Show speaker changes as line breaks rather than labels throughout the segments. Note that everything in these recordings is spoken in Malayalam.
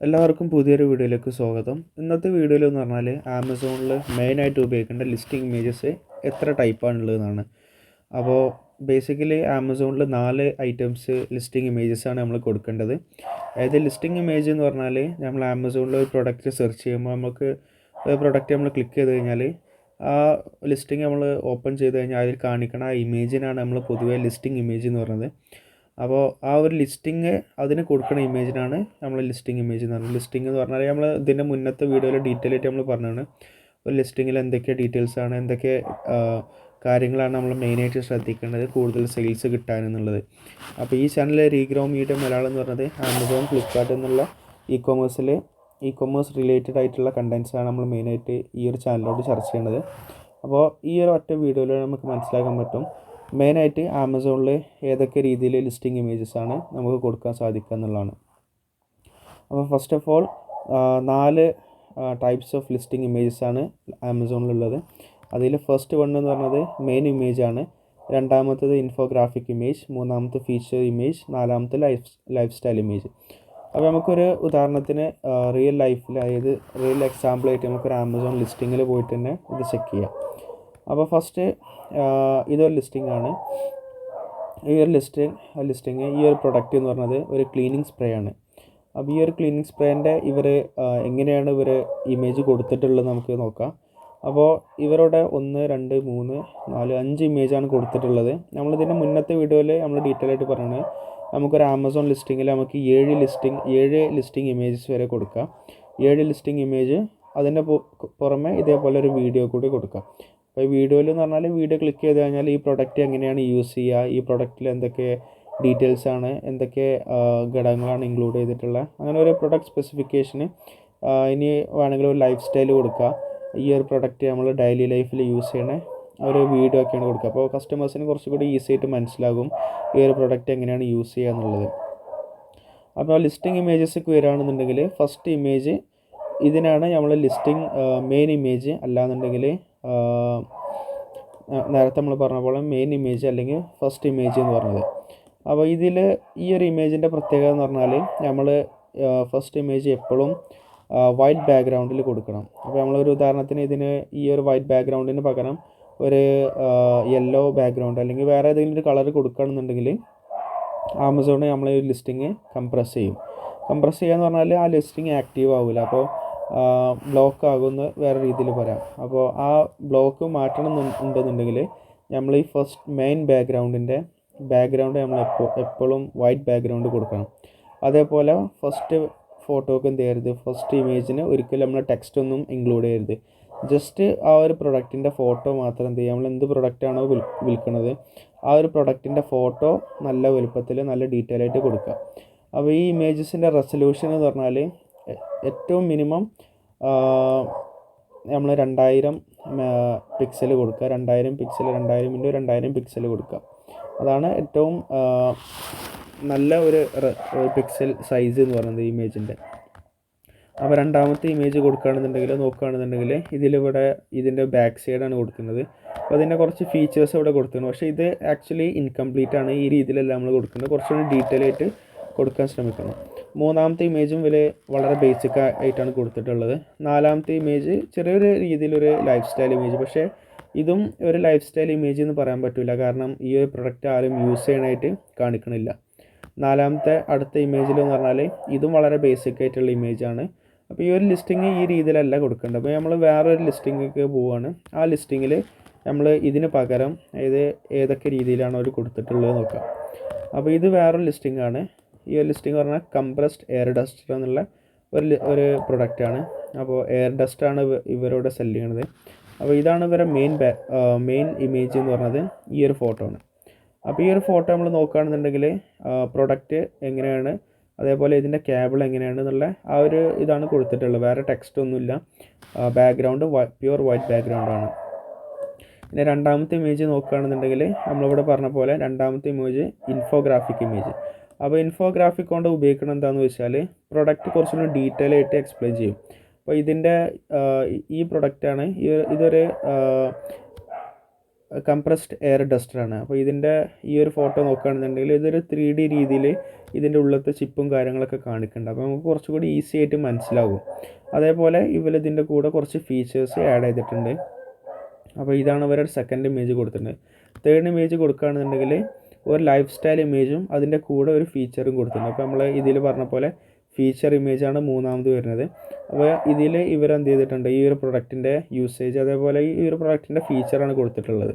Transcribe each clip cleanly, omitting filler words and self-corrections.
എല്ലാവർക്കും പുതിയൊരു വീഡിയോയിലേക്ക് സ്വാഗതം. ഇന്നത്തെ വീഡിയോയിൽ എന്ന് പറഞ്ഞാൽ ആമസോണിൽ മെയിനായിട്ട് ഉപയോഗിക്കേണ്ട ലിസ്റ്റിംഗ് ഇമേജസ് എത്ര ടൈപ്പാണുള്ളതെന്നാണ്. അപ്പോൾ ബേസിക്കലി ആമസോണിൽ 4 ഐറ്റംസ് ലിസ്റ്റിംഗ് ഇമേജസാണ് നമ്മൾ കൊടുക്കേണ്ടത്. അതായത് ലിസ്റ്റിംഗ് ഇമേജ് എന്ന് പറഞ്ഞാൽ നമ്മൾ ആമസോണിൽ ഒരു പ്രൊഡക്റ്റ് സെർച്ച് ചെയ്യുമ്പോൾ നമുക്ക് ഒരു പ്രൊഡക്റ്റ് നമ്മൾ ക്ലിക്ക് ചെയ്ത് കഴിഞ്ഞാൽ ആ ലിസ്റ്റിംഗ് നമ്മൾ ഓപ്പൺ ചെയ്ത് കഴിഞ്ഞാൽ അതിൽ കാണിക്കണ ആ ഇമേജിനാണ് നമ്മൾ പൊതുവേ ലിസ്റ്റിംഗ് ഇമേജ് എന്ന് പറയുന്നത്. അപ്പോൾ ആ ഒരു ലിസ്റ്റിംഗ് അതിന് കൊടുക്കുന്ന ഇമേജിനാണ് നമ്മൾ ലിസ്റ്റിംഗ് ഇമേജ് എന്ന് പറയുന്നത്. ലിസ്റ്റിംഗ് എന്ന് പറഞ്ഞാൽ നമ്മൾ ഇതിൻ്റെ മുന്നത്തെ വീഡിയോയിൽ ഡീറ്റെയിൽ ആയിട്ട് നമ്മൾ പറഞ്ഞതാണ് ഒരു ലിസ്റ്റിങ്ങിൽ എന്തൊക്കെ ഡീറ്റെയിൽസാണ്, എന്തൊക്കെ കാര്യങ്ങളാണ് നമ്മൾ മെയിനായിട്ട് ശ്രദ്ധിക്കേണ്ടത് കൂടുതൽ സെയിൽസ് കിട്ടാനെന്നുള്ളത്. അപ്പോൾ ഈ ചാനൽ റീഗ്രോ മീഡിയ മലയാളം എന്ന് പറഞ്ഞത് ആമസോൺ, ഫ്ലിപ്കാർട്ട് എന്നുള്ള ഇ കൊമേഴ്സ് റിലേറ്റഡ് ആയിട്ടുള്ള കണ്ടൻസാണ് നമ്മൾ മെയിനായിട്ട് ഈ ഒരു ചാനലിലോട്ട് ചർച്ച ചെയ്യേണ്ടത്. അപ്പോൾ ഈ ഒരു ഒറ്റ വീഡിയോയിൽ നമുക്ക് മനസ്സിലാക്കാൻ പറ്റും മെയിനായിട്ട് ആമസോണിൽ ഏതൊക്കെ രീതിയിൽ ലിസ്റ്റിംഗ് ഇമേജസാണ് നമുക്ക് കൊടുക്കാൻ സാധിക്കുക എന്നുള്ളതാണ്. അപ്പോൾ first of all 4 types of listing ഇമേജസാണ് ആമസോണിലുള്ളത്. അതിൽ ഫസ്റ്റ് വൺ എന്ന് പറഞ്ഞത് മെയിൻ ഇമേജാണ്, രണ്ടാമത്തത് ഇൻഫോഗ്രാഫിക് ഇമേജ്, മൂന്നാമത്തെ ഫീച്ചർ ഇമേജ്, നാലാമത്തെ ലൈഫ് സ്റ്റൈൽ ഇമേജ്. അപ്പോൾ നമുക്കൊരു ഉദാഹരണത്തിന് റിയൽ ലൈഫിൽ, അതായത് റിയൽ എക്സാമ്പിളായിട്ട് നമുക്കൊരു ആമസോൺ ലിസ്റ്റിങ്ങിൽ പോയിട്ട് തന്നെ ഇത് ചെക്ക് ചെയ്യാം. അപ്പോൾ ഫസ്റ്റ് ഇതൊരു ലിസ്റ്റിംഗ് ആണ്. ഈ ഒരു ലിസ്റ്റിംഗ് ഈ ഒരു പ്രൊഡക്റ്റ് എന്ന് പറഞ്ഞത് ഒരു ക്ലീനിങ് സ്പ്രേ ആണ്. അപ്പോൾ ഈ ഒരു ക്ലീനിങ് സ്പ്രേൻ്റെ എങ്ങനെയാണ് ഇമേജ് കൊടുത്തിട്ടുള്ളത് നമുക്ക് നോക്കാം. അപ്പോൾ ഇവരുടെ 1, 2, 3, 4, 5 ഇമേജാണ് കൊടുത്തിട്ടുള്ളത്. നമ്മളിതിൻ്റെ മുന്നത്തെ വീഡിയോയിൽ നമ്മൾ ഡീറ്റെയിൽ ആയിട്ട് പറയുന്നത് നമുക്കൊരു ആമസോൺ ലിസ്റ്റിങ്ങിൽ നമുക്ക് 7 ലിസ്റ്റിംഗ് ഇമേജസ് വരെ കൊടുക്കാം. 7 ലിസ്റ്റിംഗ് ഇമേജ് അതിൻ്റെ പുറമെ ഇതേപോലെ ഒരു വീഡിയോ കൂടി കൊടുക്കാം. അപ്പോൾ ഈ വീഡിയോയിൽ എന്ന് പറഞ്ഞാൽ വീഡിയോ ക്ലിക്ക് ചെയ്ത് കഴിഞ്ഞാൽ ഈ പ്രൊഡക്റ്റ് എങ്ങനെയാണ് യൂസ് ചെയ്യുക, ഈ പ്രൊഡക്റ്റിൽ എന്തൊക്കെ ഡീറ്റെയിൽസാണ്, എന്തൊക്കെ ഘടകങ്ങളാണ് ഇൻക്ലൂഡ് ചെയ്തിട്ടുള്ളത്, അങ്ങനെ ഒരു പ്രൊഡക്റ്റ് സ്പെസിഫിക്കേഷന്. ഇനി വേണമെങ്കിൽ ഒരു ലൈഫ് സ്റ്റൈൽ കൊടുക്കുക, ഈ ഒരു പ്രൊഡക്റ്റ് നമ്മൾ ഡെയിലി ലൈഫിൽ യൂസ് ചെയ്യണ ഒരു വീഡിയോ ഒക്കെയാണ് കൊടുക്കുക. അപ്പോൾ കസ്റ്റമേഴ്സിന് കുറച്ചുകൂടി ഈസി ആയിട്ട് മനസ്സിലാകും ഈ ഒരു പ്രൊഡക്റ്റ് എങ്ങനെയാണ് യൂസ് ചെയ്യുക എന്നുള്ളത്. അപ്പോൾ ലിസ്റ്റിംഗ് ഇമേജസ് വരികയാണെന്നുണ്ടെങ്കിൽ ഫസ്റ്റ് ഇമേജ് ഇതിനാണ് നമ്മൾ ലിസ്റ്റിംഗ് മെയിൻ ഇമേജ്, അല്ലാന്നുണ്ടെങ്കിൽ നേരത്തെ നമ്മൾ പറഞ്ഞ പോലെ മെയിൻ ഇമേജ് അല്ലെങ്കിൽ ഫസ്റ്റ് ഇമേജ് എന്ന് പറഞ്ഞത്. അപ്പോൾ ഇതിൽ ഈ ഒരു ഇമേജിൻ്റെ പ്രത്യേകത എന്ന് പറഞ്ഞാൽ നമ്മൾ ഫസ്റ്റ് ഇമേജ് എപ്പോഴും വൈറ്റ് ബാക്ക്ഗ്രൗണ്ടിൽ കൊടുക്കണം. അപ്പോൾ നമ്മളൊരു ഉദാഹരണത്തിന് ഇതിന് ഈ ഒരു വൈറ്റ് ബാക്ക്ഗ്രൗണ്ടിന് പകരം ഒരു യെല്ലോ ബാക്ക്ഗ്രൗണ്ട് അല്ലെങ്കിൽ വേറെ ഏതെങ്കിലും ഒരു കളർ കൊടുക്കുകയാണെന്നുണ്ടെങ്കിൽ ആമസോണിൽ നമ്മൾ ഈ ലിസ്റ്റിംഗ് കംപ്രസ് ചെയ്യുക എന്ന് പറഞ്ഞാൽ ആ ലിസ്റ്റിംഗ് ആക്റ്റീവ് ആവില്ല. അപ്പോൾ ബ്ലോക്ക് ആകുമെന്ന് വേറെ രീതിയിൽ പറയാം. അപ്പോൾ ആ ബ്ലോക്ക് മാറ്റണം ഉണ്ടെന്നുണ്ടെങ്കിൽ നമ്മൾ ഈ ഫസ്റ്റ് മെയിൻ ബാക്ക്ഗ്രൗണ്ട് നമ്മൾ എപ്പോഴും വൈറ്റ് ബാക്ക്ഗ്രൗണ്ട് കൊടുക്കണം. അതേപോലെ ഫസ്റ്റ് ഫോട്ടോക്ക് എന്ത് ചെയ്യരുത്, ഫസ്റ്റ് ഇമേജിന് ഒരിക്കലും നമ്മൾ ടെക്സ്റ്റ് ഒന്നും ഇൻക്ലൂഡ് ചെയ്യരുത്. ജസ്റ്റ് ആ ഒരു പ്രൊഡക്റ്റിൻ്റെ ഫോട്ടോ മാത്രം എന്ത് ചെയ്യുക, നമ്മൾ എന്ത് പ്രൊഡക്റ്റാണോ വിൽക്കുന്നത് ആ ഒരു പ്രൊഡക്റ്റിൻ്റെ ഫോട്ടോ നല്ല വലുപ്പത്തിൽ നല്ല ഡീറ്റെയിൽ ആയിട്ട് കൊടുക്കുക. അപ്പോൾ ഈ ഇമേജസിൻ്റെ റെസൊല്യൂഷൻ എന്ന് പറഞ്ഞാൽ ഏറ്റവും മിനിമം നമ്മൾ 2000 പിക്സൽ കൊടുക്കുക. 2000 പിക്സൽ 2000 പിക്സൽ കൊടുക്കുക. അതാണ് ഏറ്റവും നല്ല ഒരു പിക്സൽ സൈസ് എന്ന് പറയുന്നത് ഇമേജിൻ്റെ. അപ്പോൾ രണ്ടാമത്തെ ഇമേജ് നോക്കുകയാണെന്നുണ്ടെങ്കിൽ ഇതിൻ്റെ ബാക്ക് സൈഡാണ് കൊടുക്കുന്നത്. അപ്പോൾ അതിൻ്റെ കുറച്ച് ഫീച്ചേഴ്സ് ഇവിടെ കൊടുത്തിട്ടുണ്ട്. പക്ഷേ ഇത് ആക്ച്വലി ഇൻകംപ്ലീറ്റ് ആണ്. ഈ രീതിയിലല്ല നമ്മൾ കൊടുക്കുന്നത്, കുറച്ചുകൂടി ഡീറ്റെയിൽ ആയിട്ട് കൊടുക്കാൻ ശ്രമിക്കണം. മൂന്നാമത്തെ ഇമേജും വളരെ ബേസിക് ആയിട്ടാണ് കൊടുത്തിട്ടുള്ളത്. നാലാമത്തെ ഇമേജ് ചെറിയൊരു രീതിയിലൊരു ലൈഫ് സ്റ്റൈൽ ഇമേജ്, പക്ഷേ ഇതും ഒരു ലൈഫ് സ്റ്റൈൽ ഇമേജ് എന്ന് പറയാൻ പറ്റില്ല, കാരണം ഈ ഒരു പ്രൊഡക്റ്റ് ആരും യൂസ് ചെയ്യാനായിട്ട് കാണിക്കണില്ല. നാലാമത്തെ അടുത്ത ഇമേജിൽ എന്ന് പറഞ്ഞാൽ ഇതും വളരെ ബേസിക് ആയിട്ടുള്ള ഇമേജാണ്. അപ്പോൾ ഈ ഒരു ലിസ്റ്റിംഗ് ഈ രീതിയിലല്ല കൊടുക്കേണ്ടത്. അപ്പോൾ നമ്മൾ വേറൊരു ലിസ്റ്റിംഗൊക്കെ പോവുകയാണ്. ആ ലിസ്റ്റിങ്ങിൽ നമ്മൾ ഇതിന് പകരം ഏതൊക്കെ രീതിയിലാണ് അവർ കൊടുത്തിട്ടുള്ളത് നോക്കാം. അപ്പോൾ ഇത് വേറൊരു ലിസ്റ്റിംഗ് ആണ്. ഈ ഒരു ലിസ്റ്റിംഗ് പറഞ്ഞാൽ കംപ്രസ്ഡ് എയർ ഡസ്റ്റർ എന്നുള്ള ഒരു പ്രൊഡക്റ്റാണ്. അപ്പോൾ എയർ ഡസ്റ്റാണ് ഇവരോട് സെല് ചെയ്യണത്. അപ്പോൾ ഇതാണ് ഇവരുടെ മെയിൻ ഇമേജ് എന്ന് പറഞ്ഞത് ഈ ഒരു ഫോട്ടോ ആണ്. അപ്പോൾ ഈ ഒരു ഫോട്ടോ നമ്മൾ നോക്കുകയാണെന്നുണ്ടെങ്കിൽ പ്രൊഡക്റ്റ് എങ്ങനെയാണ്, അതേപോലെ ഇതിൻ്റെ കേബിൾ എങ്ങനെയാണ് എന്നുള്ള ആ ഒരു ഇതാണ് കൊടുത്തിട്ടുള്ളത്. വേറെ ടെക്സ്റ്റ് ഒന്നുമില്ല. ബാക്ക്ഗ്രൗണ്ട് പ്യുവർ വൈറ്റ് ബാക്ക്ഗ്രൗണ്ടാണ്. പിന്നെ രണ്ടാമത്തെ ഇമേജ് നോക്കുകയാണെന്നുണ്ടെങ്കിൽ നമ്മളിവിടെ പറഞ്ഞ പോലെ രണ്ടാമത്തെ ഇമേജ് ഇൻഫോഗ്രാഫിക് ഇമേജ്. അപ്പോൾ ഇൻഫോഗ്രാഫിക് കൊണ്ട് ഉപയോഗിക്കണം എന്താണെന്ന് വെച്ചാൽ പ്രൊഡക്റ്റ് കുറച്ചുകൂടി ഡീറ്റെയിൽ ആയിട്ട് എക്സ്പ്ലെയിൻ ചെയ്യും. അപ്പോൾ ഇതിൻ്റെ ഈ പ്രൊഡക്റ്റാണ് ഇതൊരു കംപ്രസ്ഡ് എയർ ഡസ്റ്ററാണ്. അപ്പോൾ ഇതിൻ്റെ ഈ ഒരു ഫോട്ടോ നോക്കുകയാണെന്നുണ്ടെങ്കിൽ ഇതൊരു 3D രീതിയിൽ ഇതിൻ്റെ ഉള്ളത്തെ ചിപ്പും കാര്യങ്ങളൊക്കെ കാണിക്കുന്നുണ്ട്. അപ്പോൾ നമുക്ക് കുറച്ചുകൂടി ഈസി ആയിട്ട് മനസ്സിലാകും. അതേപോലെ ഇതിൻ്റെ കൂടെ കുറച്ച് ഫീച്ചേഴ്സ് ആഡ് ചെയ്തിട്ടുണ്ട്. അപ്പോൾ ഇതാണ് അവരുടെ സെക്കൻഡ് ഇമേജ് കൊടുത്തിട്ടുണ്ട്. തേർഡ് ഇമേജ് കൊടുക്കുകയാണെന്നുണ്ടെങ്കിൽ ഒരു ലൈഫ് സ്റ്റൈൽ ഇമേജും അതിൻ്റെ കൂടെ ഒരു ഫീച്ചറും കൊടുത്തിട്ടുണ്ട്. അപ്പോൾ നമ്മൾ ഇതിൽ പറഞ്ഞ പോലെ ഫീച്ചർ ഇമേജാണ് മൂന്നാമത് വരുന്നത്. അപ്പോൾ ഇതിൽ ഇവരെന്ത് ചെയ്തിട്ടുണ്ട്, ഈ ഒരു പ്രൊഡക്റ്റിൻ്റെ യൂസേജ് അതേപോലെ ഈ ഒരു പ്രൊഡക്റ്റിൻ്റെ ഫീച്ചറാണ് കൊടുത്തിട്ടുള്ളത്.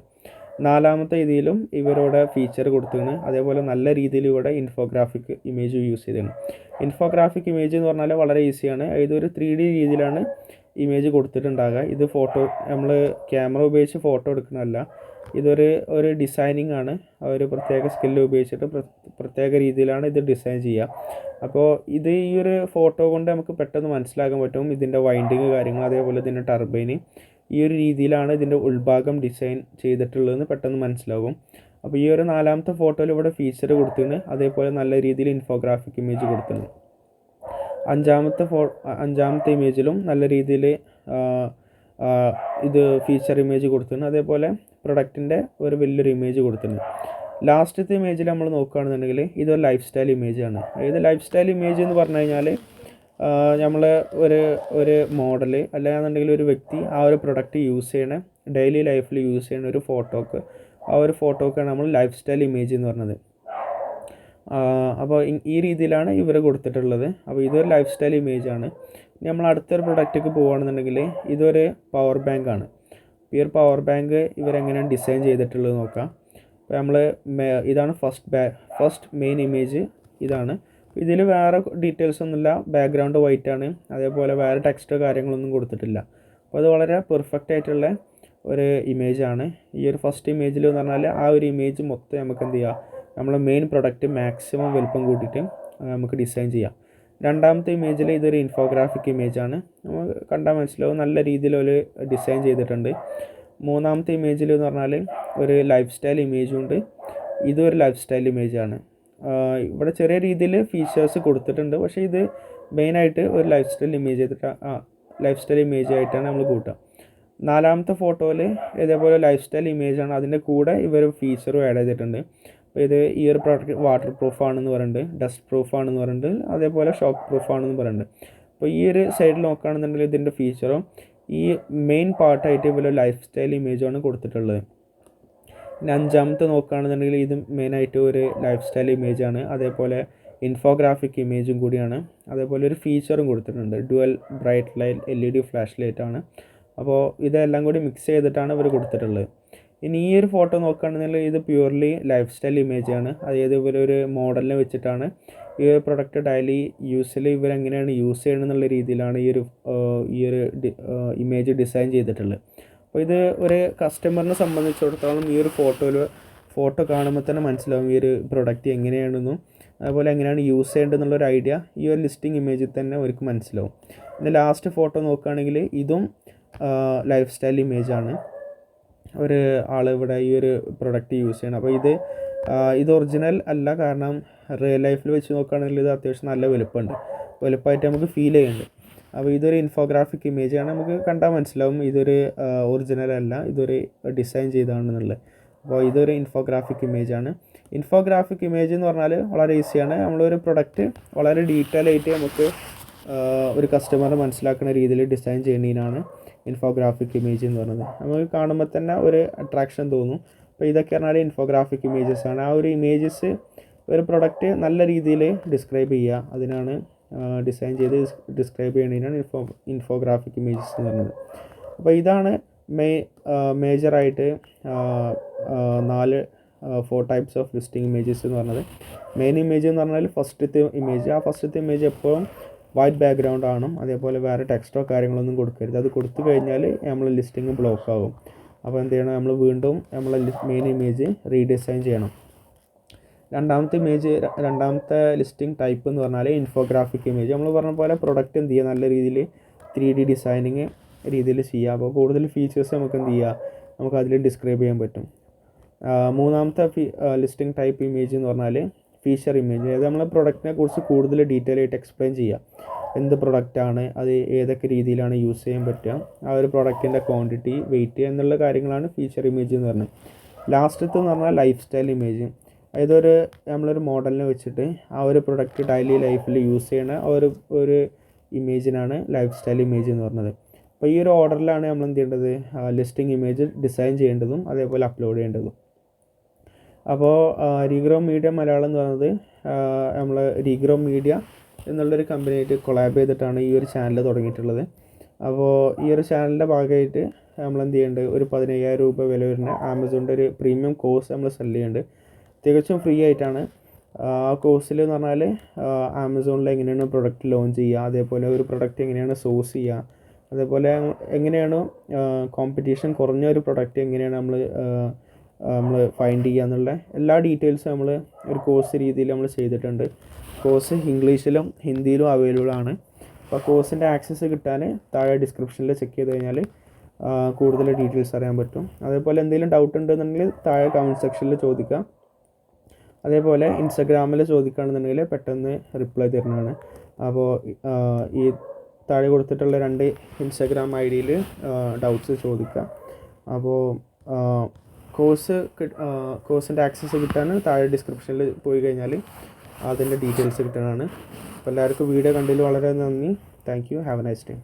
നാലാമത്തെ ഇതിലും ഇവരോട് ഫീച്ചർ കൊടുത്തിട്ടുണ്ട്. അതേപോലെ നല്ല രീതിയിൽ ഇവിടെ ഇൻഫോഗ്രാഫിക് ഇമേജ് യൂസ് ചെയ്തിട്ടുണ്ട്. ഇൻഫോഗ്രാഫിക് ഇമേജ് എന്ന് പറഞ്ഞാൽ വളരെ ഈസിയാണ്. ഇതൊരു 3D രീതിയിലാണ് ഇമേജ് കൊടുത്തിട്ടുണ്ടാകുക. ഇത് ഫോട്ടോ നമ്മൾ ക്യാമറ ഉപയോഗിച്ച് ഫോട്ടോ എടുക്കണമല്ല, ഇതൊരു ഡിസൈനിങ് ആണ്. ഒരു പ്രത്യേക സ്കില്ല് ഉപയോഗിച്ചിട്ട് പ്രത്യേക രീതിയിലാണ് ഇത് ഡിസൈൻ ചെയ്യുക. അപ്പോൾ ഇത് ഈ ഒരു ഫോട്ടോ കൊണ്ട് നമുക്ക് പെട്ടെന്ന് മനസ്സിലാക്കാൻ പറ്റും ഇതിൻ്റെ വൈൻഡിങ് കാര്യങ്ങൾ, അതേപോലെ ഇതിൻ്റെ ടർബൈന് ഈ ഒരു രീതിയിലാണ് ഇതിൻ്റെ ഉൾഭാഗം ഡിസൈൻ ചെയ്തിട്ടുള്ളതെന്ന് പെട്ടെന്ന് മനസ്സിലാകും. അപ്പോൾ ഈ ഒരു നാലാമത്തെ ഫോട്ടോയിൽ ഇവിടെ ഫീച്ചർ കൊടുത്തിട്ടുണ്ട്. അതേപോലെ നല്ല രീതിയിൽ ഇൻഫോഗ്രാഫിക് ഇമേജ് കൊടുത്തിട്ടുണ്ട്. അഞ്ചാമത്തെ ഇമേജിലും നല്ല രീതിയിൽ ഇത് ഫീച്ചർ ഇമേജ് കൊടുത്തിട്ടുണ്ട്. അതേപോലെ പ്രൊഡക്റ്റിൻ്റെ ഒരു വലിയൊരു ഇമേജ് കൊടുത്തിട്ടുണ്ട്. ലാസ്റ്റത്തെ ഇമേജിൽ നമ്മൾ നോക്കുകയാണെന്നുണ്ടെങ്കിൽ ഇതൊരു ലൈഫ് സ്റ്റൈൽ ഇമേജാണ്. ഇത് ലൈഫ് സ്റ്റൈൽ ഇമേജ് എന്ന് പറഞ്ഞു കഴിഞ്ഞാൽ നമ്മൾ ഒരു മോഡൽ അല്ലാന്നുണ്ടെങ്കിൽ ഒരു വ്യക്തി ആ ഒരു പ്രൊഡക്റ്റ് യൂസ് ചെയ്യണ ഡെയിലി ലൈഫിൽ യൂസ് ചെയ്യുന്ന ഒരു ഫോട്ടോക്ക്, ആ ഒരു ഫോട്ടോക്കാണ് നമ്മൾ ലൈഫ് സ്റ്റൈൽ ഇമേജ് എന്ന് പറഞ്ഞത്. അപ്പോൾ ഈ രീതിയിലാണ് ഇവർ കൊടുത്തിട്ടുള്ളത്. അപ്പോൾ ഇതൊരു ലൈഫ് സ്റ്റൈൽ ഇമേജാണ്. നമ്മൾ അടുത്തൊരു പ്രൊഡക്റ്റിലേക്ക് പോവുകയാണെന്നുണ്ടെങ്കിൽ ഇതൊരു പവർ ബാങ്കാണ്. ഈ ഒരു പവർ ബാങ്ക് ഇവരെങ്ങനെയാണ് ഡിസൈൻ ചെയ്തിട്ടുള്ളത് നോക്കാം. അപ്പോൾ നമ്മൾ ഇതാണ് ഫസ്റ്റ് മെയിൻ ഇമേജ് ഇതാണ്. ഇതിൽ വേറെ ഡീറ്റെയിൽസ് ഒന്നുമില്ല, ബാക്ക്ഗ്രൗണ്ട് വൈറ്റ് ആണ്, അതേപോലെ വേറെ ടെക്സ്റ്റോ കാര്യങ്ങളൊന്നും കൊടുത്തിട്ടില്ല. അപ്പോൾ അത് വളരെ പെർഫെക്റ്റ് ആയിട്ടുള്ള ഒരു ഇമേജാണ്. ഈ ഒരു ഫസ്റ്റ് ഇമേജിൽ എന്ന് പറഞ്ഞാൽ ആ ഒരു ഇമേജ് മൊത്തം നമുക്ക് എന്ത് ചെയ്യാം, നമ്മളെ മെയിൻ പ്രൊഡക്റ്റ് മാക്സിമം വലുപ്പം കൂട്ടിയിട്ട് നമുക്ക് ഡിസൈൻ ചെയ്യാം. രണ്ടാമത്തെ ഇമേജിൽ ഇതൊരു ഇൻഫോഗ്രാഫിക് ഇമേജാണ്. നമുക്ക് കണ്ടാൽ മനസ്സിലാവും നല്ല രീതിയിൽ ഒരു ഡിസൈൻ ചെയ്തിട്ടുണ്ട്. മൂന്നാമത്തെ ഇമേജിൽ എന്ന് പറഞ്ഞാൽ ഒരു ലൈഫ് സ്റ്റൈൽ ഇമേജും ഉണ്ട്. ഇതൊരു ലൈഫ് സ്റ്റൈൽ ഇമേജാണ്. ഇവിടെ ചെറിയ രീതിയിൽ ഫീച്ചേഴ്സ് കൊടുത്തിട്ടുണ്ട്, പക്ഷേ ഇത് മെയിനായിട്ട് ഒരു ലൈഫ് സ്റ്റൈൽ ഇമേജ് ആയിട്ടാണ് നമ്മൾ കൂട്ടുക. നാലാമത്തെ ഫോട്ടോയിൽ ഇതേപോലെ ലൈഫ് സ്റ്റൈൽ ഇമേജാണ്, അതിൻ്റെ കൂടെ ഇവർ ഫീച്ചറും ആഡ് ചെയ്തിട്ടുണ്ട്. അപ്പോൾ ഈ ഒരു പ്രോഡക്റ്റ് വാട്ടർ പ്രൂഫ് ആണെന്ന് പറയുന്നുണ്ട്, ഡസ്റ്റ് പ്രൂഫ് ആണെന്ന് പറയുന്നുണ്ട്, അതേപോലെ ഷോക്ക് പ്രൂഫ് ആണെന്ന് പറയുന്നുണ്ട്. അപ്പോൾ ഈ ഒരു സൈഡിൽ നോക്കുകയാണെന്നുണ്ടെങ്കിൽ ഇതിൻ്റെ ഫീച്ചറും ഈ മെയിൻ പാർട്ടായിട്ട് ഇവർ ലൈഫ് സ്റ്റൈൽ ഇമേജാണ് കൊടുത്തിട്ടുള്ളത്. പിന്നെ അഞ്ചാമത്തെ നോക്കുകയാണെന്നുണ്ടെങ്കിൽ ഇത് മെയിനായിട്ട് ഒരു ലൈഫ് സ്റ്റൈൽ ഇമേജാണ്, അതേപോലെ ഇൻഫോഗ്രാഫിക് ഇമേജും കൂടിയാണ്. അതേപോലെ ഒരു ഫീച്ചറും കൊടുത്തിട്ടുണ്ട്, dual bright light LED flash ലൈറ്റാണ്. അപ്പോൾ ഇതെല്ലാം കൂടി മിക്സ് ചെയ്തിട്ടാണ് ഇവർ കൊടുത്തിട്ടുള്ളത്. ഇനി ഈ ഒരു ഫോട്ടോ നോക്കുകയാണെന്നുണ്ടെങ്കിൽ ഇത് പ്യൂർലി ലൈഫ് സ്റ്റൈൽ ഇമേജാണ്. അതായത് ഇവരൊരു മോഡലിനെ വെച്ചിട്ടാണ് ഈ ഒരു പ്രൊഡക്റ്റ് ഡെയിലി യൂസിൽ ഇവരെങ്ങനെയാണ് യൂസ് ചെയ്യണമെന്നുള്ള രീതിയിലാണ് ഈ ഒരു ഇമേജ് ഡിസൈൻ ചെയ്തിട്ടുള്ളത്. അപ്പോൾ ഇത് ഒരു കസ്റ്റമറിനെ സംബന്ധിച്ചിടത്തോളം ഈ ഒരു ഫോട്ടോ കാണുമ്പോൾ തന്നെ മനസ്സിലാവും ഈ ഒരു പ്രൊഡക്റ്റ് എങ്ങനെയാണെന്നും അതുപോലെ എങ്ങനെയാണ് യൂസ് ചെയ്യേണ്ടതെന്നുള്ളൊരു ഐഡിയ ഈ ഒരു ലിസ്റ്റിംഗ് ഇമേജിൽ തന്നെ അവർക്ക് മനസ്സിലാവും. പിന്നെ ലാസ്റ്റ് ഫോട്ടോ നോക്കുകയാണെങ്കിൽ ഇതും ലൈഫ് സ്റ്റൈൽ ഇമേജാണ്. ഒരു ആൾ ഇവിടെ ഈ ഒരു പ്രൊഡക്റ്റ് യൂസ് ചെയ്യണം. അപ്പോൾ ഇത് ഒറിജിനൽ അല്ല, കാരണം റിയൽ ലൈഫിൽ വെച്ച് നോക്കുകയാണെങ്കിൽ ഇത് അത്യാവശ്യം നല്ല വലുപ്പമായിട്ട് നമുക്ക് ഫീൽ ചെയ്യുന്നുണ്ട്. അപ്പോൾ ഇതൊരു ഇൻഫോഗ്രാഫിക് ഇമേജാണ്, നമുക്ക് കണ്ടാൽ മനസ്സിലാവും ഇതൊരു ഒറിജിനൽ അല്ല, ഇതൊരു ഡിസൈൻ ചെയ്തതാണെന്നുള്ളത്. അപ്പോൾ ഇതൊരു ഇൻഫോഗ്രാഫിക് ഇമേജാണ്. ഇൻഫോഗ്രാഫിക് ഇമേജ് എന്ന് പറഞ്ഞാൽ വളരെ ഈസിയാണ്. നമ്മളൊരു പ്രൊഡക്റ്റ് വളരെ ഡീറ്റെയിൽ ആയിട്ട് നമുക്ക് ഒരു കസ്റ്റമറിനെ മനസ്സിലാക്കുന്ന രീതിയിൽ ഡിസൈൻ ചെയ്യുന്നതിനാണ് ഇൻഫോഗ്രാഫിക് ഇമേജ് എന്ന് പറയുന്നത്. നമുക്ക് കാണുമ്പോൾ തന്നെ ഒരു അട്രാക്ഷൻ തോന്നും. അപ്പോൾ ഇതൊക്കെ പറഞ്ഞാൽ ഇൻഫോഗ്രാഫിക് ഇമേജസ് ആണ്. ആ ഒരു ഇമേജസ് ഒരു പ്രൊഡക്റ്റ് നല്ല രീതിയിൽ ഡിസ്ക്രൈബ് ചെയ്യുക, അതിനാണ് ഡിസൈൻ ചെയ്ത് ഡിസ്ക്രൈബ് ചെയ്യുന്നതിനാണ് ഇൻഫോഗ്രാഫിക് ഇമേജസ് എന്ന് പറയുന്നത്. അപ്പോൾ ഇതാണ് മേജറായിട്ട് 4 ടൈപ്സ് ഓഫ് ലിസ്റ്റിംഗ് ഇമേജസ് എന്ന് പറഞ്ഞത്. മെയിൻ ഇമേജ് എന്ന് പറഞ്ഞാൽ ഫസ്റ്റത്തെ ഇമേജ് എപ്പോഴും വൈറ്റ് ബാക്ക്ഗ്രൗണ്ട് ആണ്. അതേപോലെ വേറെ ടെക്സ്റ്റോ കാര്യങ്ങളൊന്നും കൊടുക്കരുത്. അത് കൊടുത്തു കഴിഞ്ഞാൽ നമ്മൾ ലിസ്റ്റിംഗ് ബ്ലോക്ക് ആകും. അപ്പോൾ എന്ത് ചെയ്യണം, നമ്മൾ വീണ്ടും നമ്മളെ മെയിൻ ഇമേജ് റീഡിസൈൻ ചെയ്യണം. രണ്ടാമത്തെ ലിസ്റ്റിംഗ് ടൈപ്പ് എന്ന് പറഞ്ഞാൽ ഇൻഫോഗ്രാഫിക് ഇമേജ്. നമ്മൾ പറഞ്ഞ പോലെ പ്രൊഡക്റ്റ് എന്ത് ചെയ്യുക, നല്ല രീതിയിൽ 3D ഡിസൈനിങ് രീതിയിൽ ചെയ്യുക. അപ്പോൾ കൂടുതൽ ഫീച്ചേഴ്സ് നമുക്ക് എന്ത് ചെയ്യുക, നമുക്ക് അതിൽ ഡിസ്ക്രൈബ് ചെയ്യാൻ പറ്റും. മൂന്നാമത്തെ ലിസ്റ്റിംഗ് ടൈപ്പ് ഇമേജ് എന്ന് പറഞ്ഞാൽ ഫീച്ചർ ഇമേജ്, അതായത് നമ്മളെ പ്രൊഡക്റ്റിനെ കുറിച്ച് കൂടുതൽ ഡീറ്റെയിൽ ആയിട്ട് എക്സ്പ്ലെയിൻ ചെയ്യുക. എന്ത് പ്രൊഡക്റ്റാണ്, അത് ഏതൊക്കെ രീതിയിലാണ് യൂസ് ചെയ്യാൻ പറ്റുക, ആ ഒരു പ്രൊഡക്റ്റിൻ്റെ ക്വാണ്ടിറ്റി, വെയിറ്റ് എന്നുള്ള കാര്യങ്ങളാണ് ഫീച്ചർ ഇമേജ് എന്ന് പറഞ്ഞത്. ലാസ്റ്റത്തെ എന്ന് പറഞ്ഞാൽ ലൈഫ് സ്റ്റൈൽ ഇമേജ്, അതായത് നമ്മളൊരു മോഡലിനെ വെച്ചിട്ട് ആ ഒരു പ്രൊഡക്റ്റ് ഡെയിലി ലൈഫിൽ യൂസ് ചെയ്യണ ഒരു ഇമേജിനാണ് ലൈഫ് സ്റ്റൈൽ ഇമേജ് എന്ന് പറഞ്ഞത്. അപ്പോൾ ഈ ഒരു ഓർഡറിലാണ് നമ്മൾ എന്ത് ചെയ്യേണ്ടത്, ലിസ്റ്റിംഗ് ഇമേജ് ഡിസൈൻ ചെയ്യേണ്ടതും അതേപോലെ അപ്ലോഡ് ചെയ്യേണ്ടതും. അപ്പോൾ റീഗ്രോ മീഡിയ മലയാളം എന്ന് പറയുന്നത് നമ്മൾ റീഗ്രോ മീഡിയ എന്നുള്ളൊരു കമ്പനിയായിട്ട് കൊളാബ് ചെയ്തിട്ടാണ് ഈ ഒരു ചാനൽ തുടങ്ങിയിട്ടുള്ളത്. അപ്പോൾ ഈ ഒരു ചാനലിൻ്റെ ഭാഗമായിട്ട് നമ്മൾ എന്ത് ചെയ്യുന്നുണ്ട്, ഒരു 15,000 രൂപ വില വരുന്ന ആമസോണിൻ്റെ ഒരു പ്രീമിയം കോഴ്സ് നമ്മൾ സെല് ചെയ്യുന്നുണ്ട്. തികച്ചും ഫ്രീ ആയിട്ടാണ്. ആ കോഴ്സിൽ എന്ന് പറഞ്ഞാൽ ആമസോണിൽ എങ്ങനെയാണ് പ്രൊഡക്റ്റ് ലോഞ്ച് ചെയ്യുക, അതേപോലെ ഒരു പ്രൊഡക്റ്റ് എങ്ങനെയാണ് സോഴ്സ് ചെയ്യുക, അതേപോലെ എങ്ങനെയാണ് കോമ്പറ്റീഷൻ കുറഞ്ഞ ഒരു പ്രൊഡക്റ്റ് എങ്ങനെയാണ് നമ്മൾ ഫൈൻഡ് ചെയ്യുക എന്നുള്ള എല്ലാ ഡീറ്റെയിൽസും നമ്മൾ ഒരു കോഴ്സ് രീതിയിൽ നമ്മൾ ചെയ്തിട്ടുണ്ട്. കോഴ്സ് ഇംഗ്ലീഷിലും ഹിന്ദിയിലും അവൈലബിൾ ആണ്. അപ്പോൾ കോഴ്സിൻ്റെ ആക്സസ് കിട്ടാൻ താഴെ ഡിസ്ക്രിപ്ഷനിൽ ചെക്ക് ചെയ്ത് കഴിഞ്ഞാൽ കൂടുതൽ ഡീറ്റെയിൽസ് അറിയാൻ പറ്റും. അതേപോലെ എന്തെങ്കിലും ഡൗട്ട് ഉണ്ടെന്നുണ്ടെങ്കിൽ താഴെ കമൻറ്റ് സെക്ഷനിൽ ചോദിക്കാം. അതേപോലെ ഇൻസ്റ്റഗ്രാമിൽ ചോദിക്കുകയാണെന്നുണ്ടെങ്കിൽ പെട്ടെന്ന് റിപ്ലൈ തരുന്നതാണ്. അപ്പോൾ ഈ താഴെ കൊടുത്തിട്ടുള്ള 2 ഇൻസ്റ്റഗ്രാം ഐഡിയിൽ ഡൗട്ട്സ് ചോദിക്കുക. അപ്പോൾ കോഴ്സിൻ്റെ ആക്സസ് കിട്ടാൻ താഴെ ഡിസ്ക്രിപ്ഷനിൽ പോയി കഴിഞ്ഞാൽ അതിൻ്റെ ഡീറ്റെയിൽസ് കിട്ടുന്നതാണ്. അപ്പോൾ എല്ലാവർക്കും വീഡിയോ കണ്ടതിൽ വളരെ നന്ദി. Thank you. Have A nice day.